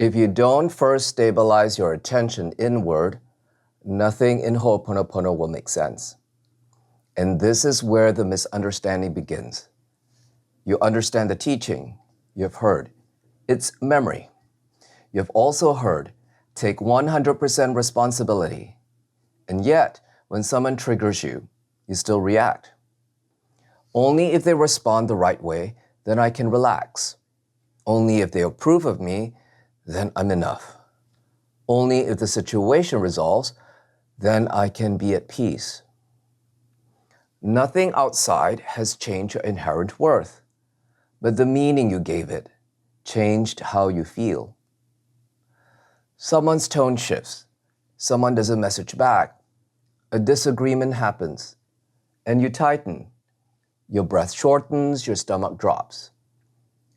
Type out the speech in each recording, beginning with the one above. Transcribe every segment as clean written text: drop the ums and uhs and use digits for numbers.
If you don't first stabilize your attention inward, nothing in hooponopono will make sense. And this is where the misunderstanding begins. You understand the teaching, you've heard. It's memory. You've also heard, take 100% responsibility. And yet, when someone triggers you, you still react. Only if they respond the right way, then I can relax. Only if they approve of me, then I'm enough. Only if the situation resolves, then I can be at peace. Nothing outside has changed your inherent worth, but the meaning you gave it changed how you feel. Someone's tone shifts, someone doesn't message back, a disagreement happens, and you tighten. Your breath shortens, your stomach drops.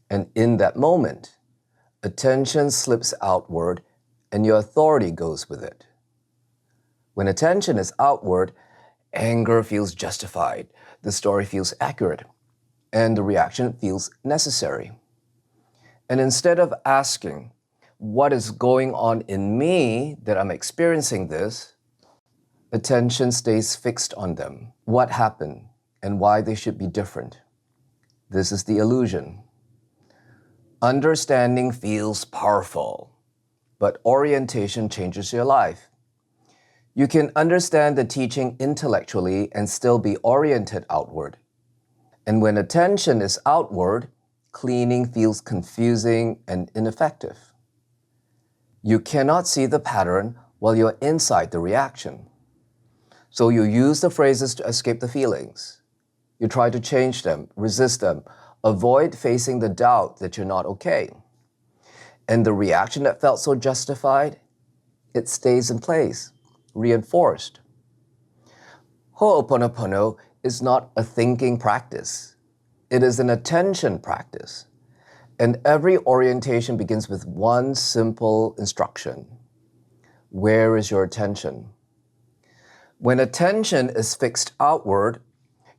And in that moment, attention slips outward and your authority goes with it. When attention is outward, anger feels justified, the story feels accurate, and the reaction feels necessary. And instead of asking, what is going on in me that I'm experiencing this, attention stays fixed on them, what happened, and why they should be different. This is the illusion. Understanding feels powerful, but orientation changes your life. You can understand the teaching intellectually and still be oriented outward. And when attention is outward, cleaning feels confusing and ineffective. You cannot see the pattern while you're inside the reaction. So you use the phrases to escape the feelings. You try to change them, resist them, avoid facing the doubt that you're not okay. And the reaction that felt so justified, it stays in place, reinforced. Hooponopono is not a thinking practice. It is an attention practice. And every orientation begins with one simple instruction. Where is your attention? When attention is fixed outward,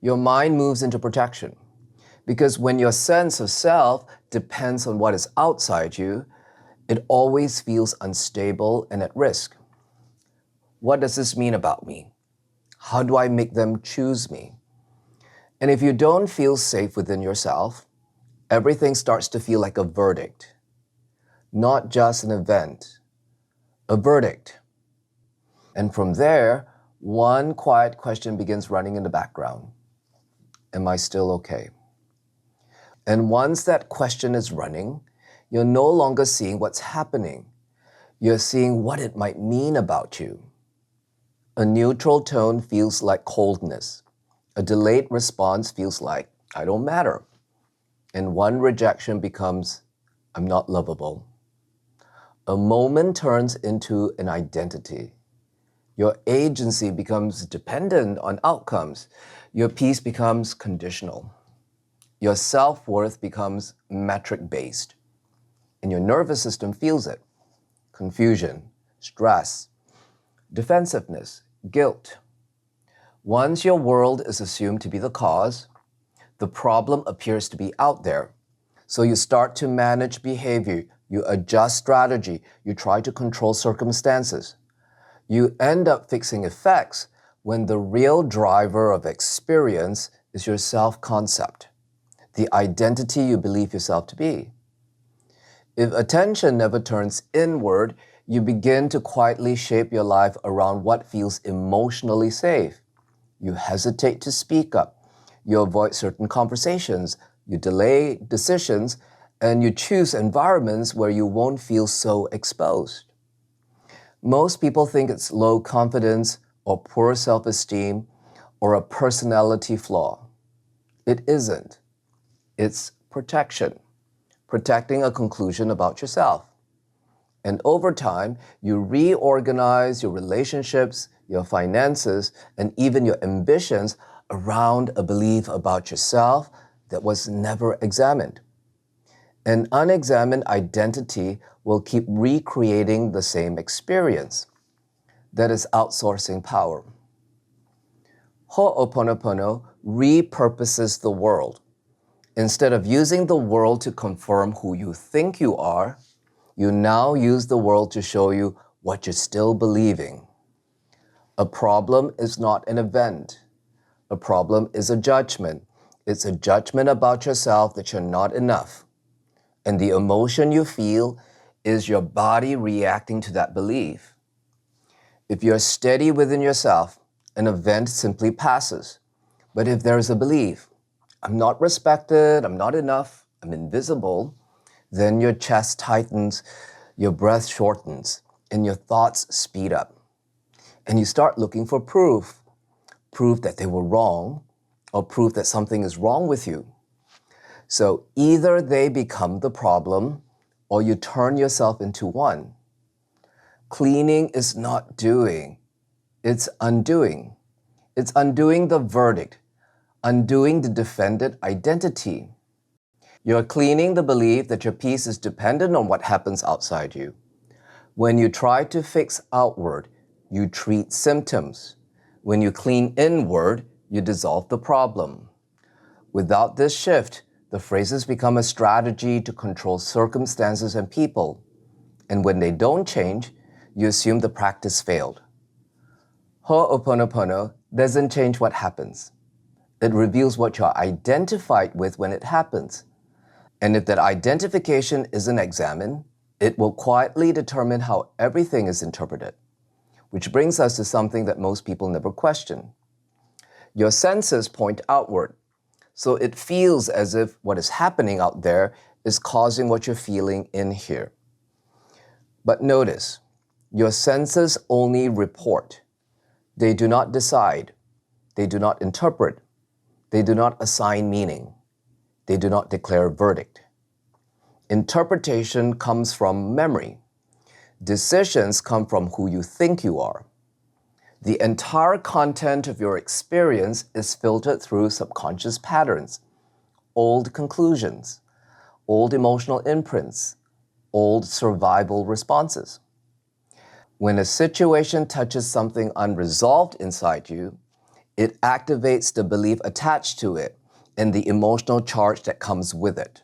your mind moves into protection. Because when your sense of self depends on what is outside you, it always feels unstable and at risk. What does this mean about me? How do I make them choose me? And if you don't feel safe within yourself, everything starts to feel like a verdict. Not just an event, a verdict. And from there, one quiet question begins running in the background. Am I still okay? And once that question is running, you're no longer seeing what's happening. You're seeing what it might mean about you. A neutral tone feels like coldness. A delayed response feels like, I don't matter. And one rejection becomes, I'm not lovable. A moment turns into an identity. Your agency becomes dependent on outcomes. Your peace becomes conditional. Your self-worth becomes metric-based. And your nervous system feels it. Confusion, stress, defensiveness, guilt. Once your world is assumed to be the cause, the problem appears to be out there. So you start to manage behavior, you adjust strategy, you try to control circumstances. You end up fixing effects when the real driver of experience is your self-concept, the identity you believe yourself to be. If attention never turns inward, you begin to quietly shape your life around what feels emotionally safe. You hesitate to speak up. You avoid certain conversations. You delay decisions, and you choose environments where you won't feel so exposed. Most people think it's low confidence or poor self-esteem or a personality flaw. It isn't. It's protection. Protecting a conclusion about yourself. And over time, you reorganize your relationships, your finances, and even your ambitions around a belief about yourself that was never examined. An unexamined identity will keep recreating the same experience. That is outsourcing power. Hooponopono repurposes the world. Instead of using the world to confirm who you think you are, You now use the world to show you what you're still believing. A problem is not an event. A problem is a judgment. It's a judgment about yourself that you're not enough. And the emotion you feel is your body reacting to that belief. If you're steady within yourself, an event simply passes. But if there's a belief, I'm not respected, I'm not enough, I'm invisible, then your chest tightens, your breath shortens, and your thoughts speed up. And you start looking for proof that they were wrong, or proof that something is wrong with you. So either they become the problem, or you turn yourself into one. Cleaning is not doing, it's undoing. It's undoing the verdict, undoing the defended identity. You're cleaning the belief that your peace is dependent on what happens outside you. When you try to fix outward, you treat symptoms. When you clean inward, you dissolve the problem. Without this shift, the phrases become a strategy to control circumstances and people. And when they don't change, you assume the practice failed. Hooponopono doesn't change what happens. It reveals what you're identified with when it happens. And if that identification isn't examined, it will quietly determine how everything is interpreted. Which brings us to something that most people never question. Your senses point outward, so it feels as if what is happening out there is causing what you're feeling in here. But notice, your senses only report. They do not decide. They do not interpret. They do not assign meaning. They do not declare a verdict. Interpretation comes from memory. Decisions come from who you think you are. The entire content of your experience is filtered through subconscious patterns, old conclusions, old emotional imprints, old survival responses. When a situation touches something unresolved inside you, it activates the belief attached to it and the emotional charge that comes with it.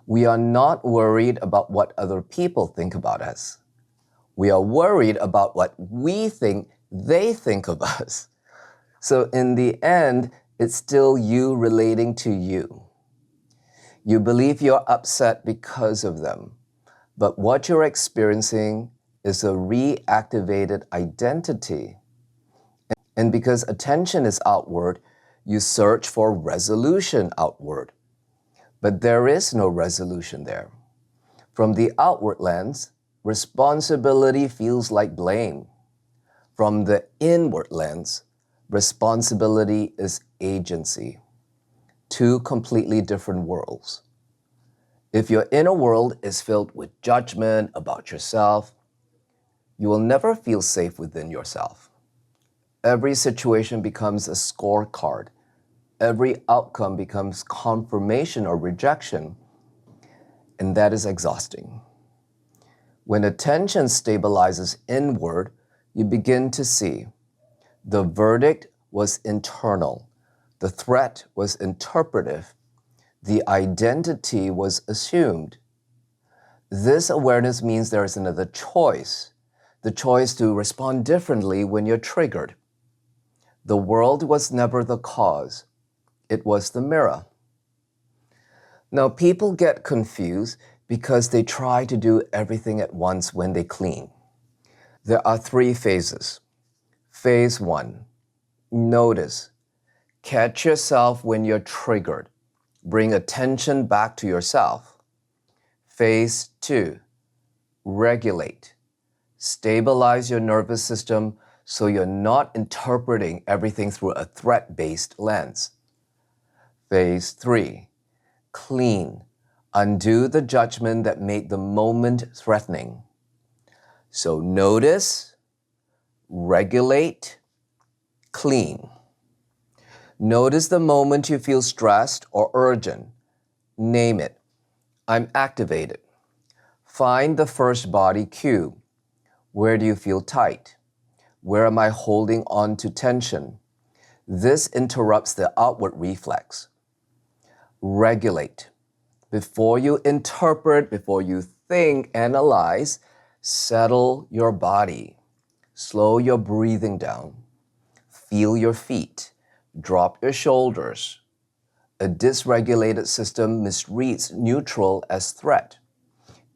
We are not worried about what other people think about us. We are worried about what we think they think of us. So in the end, it's still you relating to you. You believe you're upset because of them, but what you're experiencing is a reactivated identity. And because attention is outward, you search for resolution outward. But there is no resolution there. From the outward lens, responsibility feels like blame. From the inward lens, responsibility is agency. Two completely different worlds. If your inner world is filled with judgment about yourself, you will never feel safe within yourself. Every situation becomes a scorecard. Every outcome becomes confirmation or rejection, and that is exhausting. When attention stabilizes inward, you begin to see the verdict was internal, the threat was interpretive, the identity was assumed. This awareness means there is another choice, the choice to respond differently when you're triggered. The world was never the cause. It was the mirror. Now, people get confused because they try to do everything at once when they clean. There are 3 phases. Phase 1, notice. Catch yourself when you're triggered. Bring attention back to yourself. Phase 2, regulate. Stabilize your nervous system so you're not interpreting everything through a threat-based lens. Phase 3, clean. Undo the judgment that made the moment threatening. So notice, regulate, clean. Notice the moment you feel stressed or urgent. Name it. I'm activated. Find the first body cue. Where do you feel tight? Where am I holding on to tension? This interrupts the outward reflex. Regulate. Before you interpret, before you think, analyze, settle your body. Slow your breathing down. Feel your feet. Drop your shoulders. A dysregulated system misreads neutral as threat,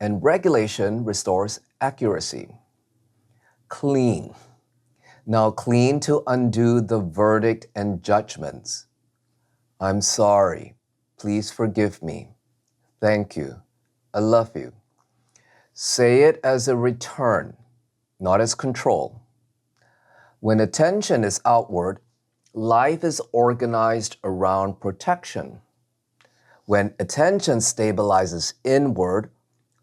and regulation restores accuracy. Clean. Now clean to undo the verdict and judgments. I'm sorry. Please forgive me. Thank you. I love you. Say it as a return, not as control. When attention is outward, life is organized around protection. When attention stabilizes inward,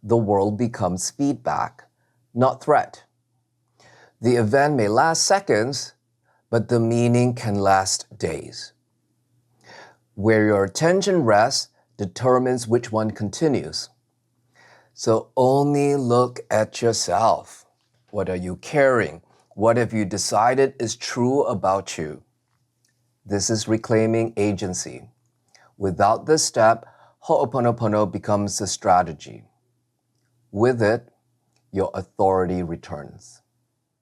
the world becomes feedback, not threat. The event may last seconds, but the meaning can last days. Where your attention rests determines which one continues. So only look at yourself. What are you carrying? What have you decided is true about you? This is reclaiming agency. Without this step, hooponopono becomes a strategy. With it, your authority returns.